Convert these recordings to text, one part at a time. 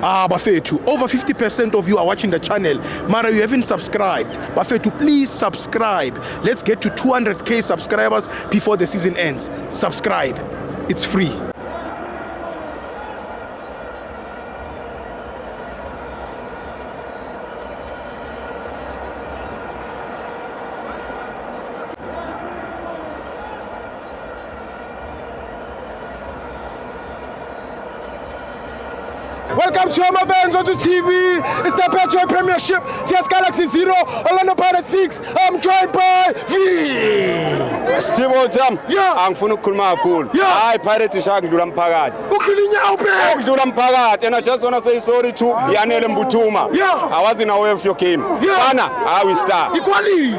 Bafethu, over 50% of you are watching the channel. Mara, you haven't subscribed. Bafethu, please subscribe. Let's get to 200k subscribers before the season ends. Subscribe. It's free. Welcome to my fans on TV. It's the Petro Premiership. TS Galaxy 0, Orlando Pirates 6. I'm joined by V. Steve Otam. Yeah. Angifuna ukukhuluma kakhulu. Yeah. Hayi Pirates ishakudlula umphakathi. Ukudlinya uphe. Ukudlula umphakathi and I just want to say sorry to Yanele Mbuthuma. Yeah. I was in aware of your game. Yeah. Bana, we star. Equality.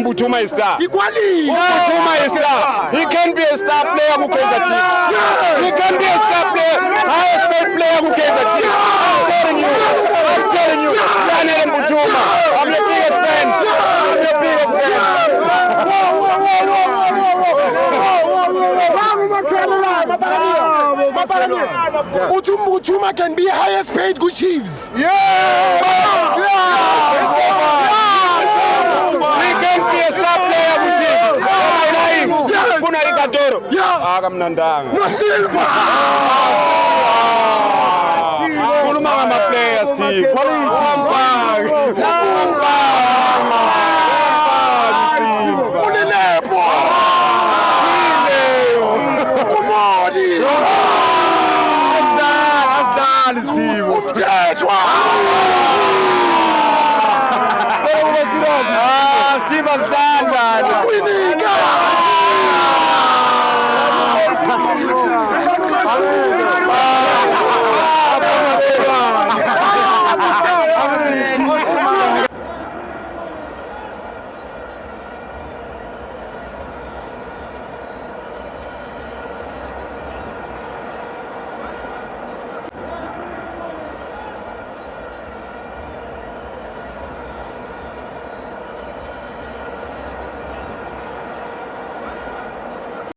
Mbuthuma is star. Equality. Mbuthuma is star. He can be a star player who plays the team. Yeah. He can be a star player, highest paid player who plays the team. I'm telling you, Yanele Mbuthuma. I'm your biggest fan. I'm your biggest fan. Mbuthuma can be highest paid good Chiefs. He can be a star player with him. Kuna ikatoro. Akamnandanga. No Silva. Kuluma ngama players Steve. Unenepo. Umodi. Asdal Steve. Umthethwa. Steve has done that.